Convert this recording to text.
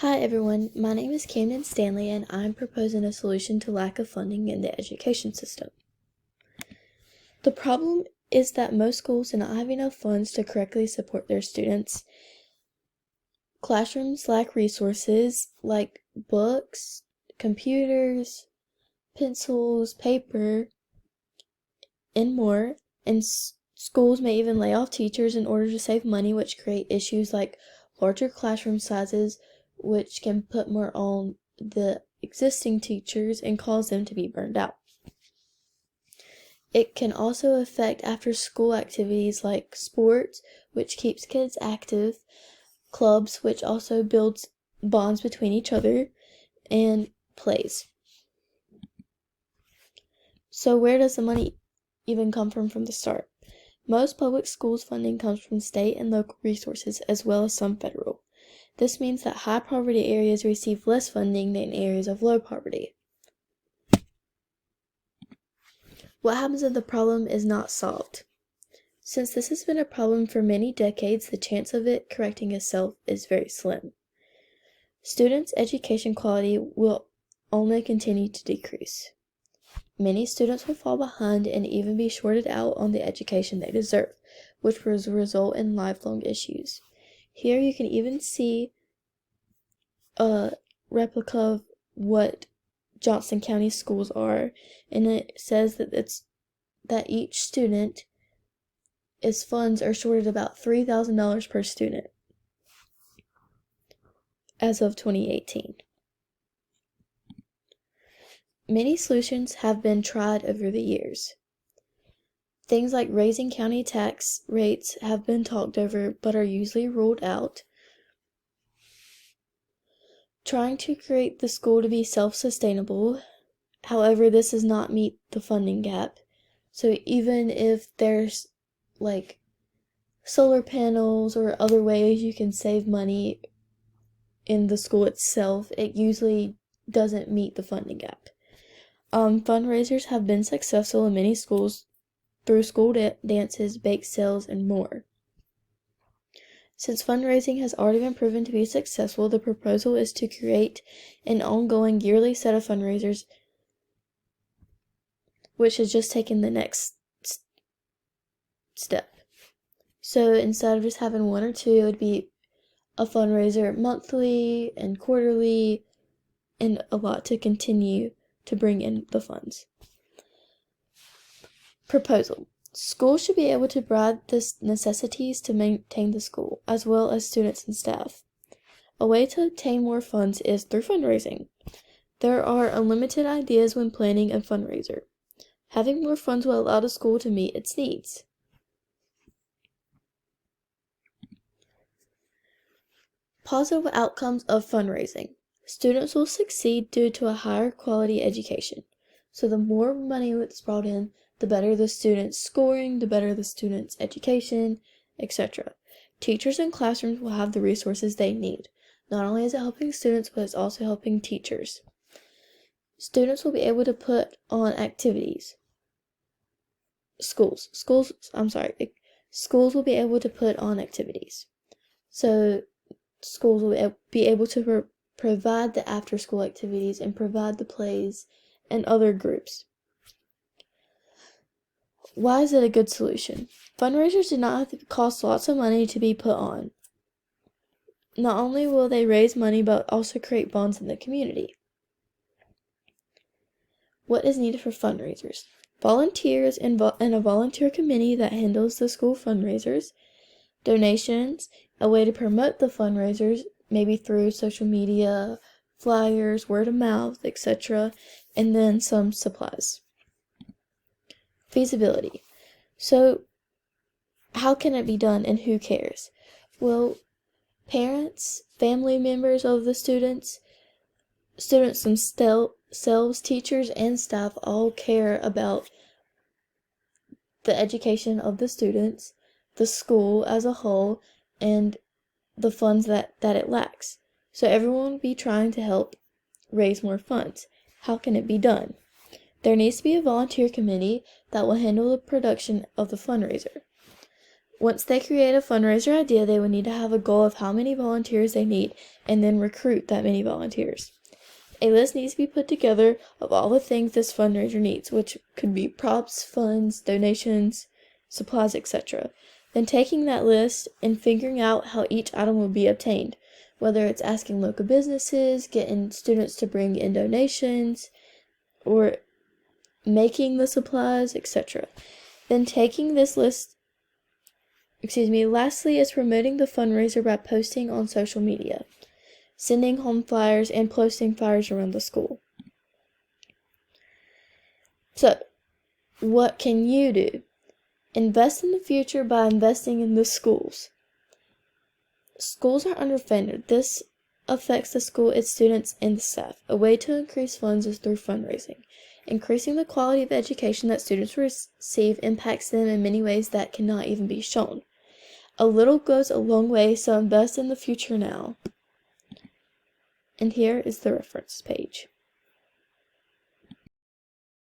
Hi everyone, my name is Camden Stanley and I'm proposing a solution to lack of funding in the education system. The problem is that most schools do not have enough funds to correctly support their students. Classrooms lack resources like books, computers, pencils, paper, and more, and schools may even lay off teachers in order to save money, which create issues like larger classroom sizes, which can put more on the existing teachers and cause them to be burned out. It can also affect after-school activities like sports, which keeps kids active, clubs, which also builds bonds between each other, and plays. So where does the money even come from the start? Most public schools funding comes from state and local resources as well as some federal. This means that high poverty areas receive less funding than areas of low poverty. What happens if the problem is not solved? Since this has been a problem for many decades, the chance of it correcting itself is very slim. Students' education quality will only continue to decrease. Many students will fall behind and even be shorted out on the education they deserve, which will result in lifelong issues. Here you can even see a replica of what Johnson County schools are, and it says that each student funds are shorted about $3,000 per student as of 2018. Many solutions have been tried over the years. Things like raising county tax rates have been talked over but are usually ruled out. Trying to create the school to be self-sustainable, however, this does not meet the funding gap. So even if there's like solar panels or other ways you can save money in the school itself, it usually doesn't meet the funding gap. Fundraisers have been successful in many schools through school dances, bake sales, and more. Since fundraising has already been proven to be successful, the proposal is to create an ongoing yearly set of fundraisers, which has just taken the next step. So instead of just having one or two, it would be a fundraiser monthly and quarterly, and a lot to continue to bring in the funds. Proposal. Schools should be able to provide the necessities to maintain the school, as well as students and staff. A way to obtain more funds is through fundraising. There are unlimited ideas when planning a fundraiser. Having more funds will allow the school to meet its needs. Positive outcomes of fundraising. Students will succeed due to a higher quality education. So the more money that's brought in, the better the student's scoring, the better the student's education, etc. Teachers and classrooms will have the resources they need. Not only is it helping students, but it's also helping teachers. Students will be able to put on activities. Schools will be able to put on activities. So schools will be able to provide the after-school activities and provide the plays and other groups. Why is it a good solution? Fundraisers do not have to cost lots of money to be put on. Not only will they raise money, but also create bonds in the community. What is needed for fundraisers? Volunteers and a volunteer committee that handles the school fundraisers. Donations, a way to promote the fundraisers, maybe through social media, flyers, word of mouth, etc., and then some supplies. Feasibility. So, how can it be done and who cares? Well, parents, family members of the students themselves, teachers, and staff all care about the education of the students, the school as a whole, and the funds that it lacks. So everyone will be trying to help raise more funds. How can it be done? There needs to be a volunteer committee that will handle the production of the fundraiser. Once they create a fundraiser idea, they would need to have a goal of how many volunteers they need and then recruit that many volunteers. A list needs to be put together of all the things this fundraiser needs, which could be props, funds, donations, supplies, etc. Then taking that list and figuring out how each item will be obtained, whether it's asking local businesses, getting students to bring in donations, or making the supplies, etc. Then taking this list, lastly is promoting the fundraiser by posting on social media, sending home flyers, and posting flyers around the school. So, what can you do? Invest in the future by investing in the schools. Schools are underfunded. This affects the school, its students, and the staff. A way to increase funds is through fundraising. Increasing the quality of education that students receive impacts them in many ways that cannot even be shown. A little goes a long way, so invest in the future now. And here is the reference page.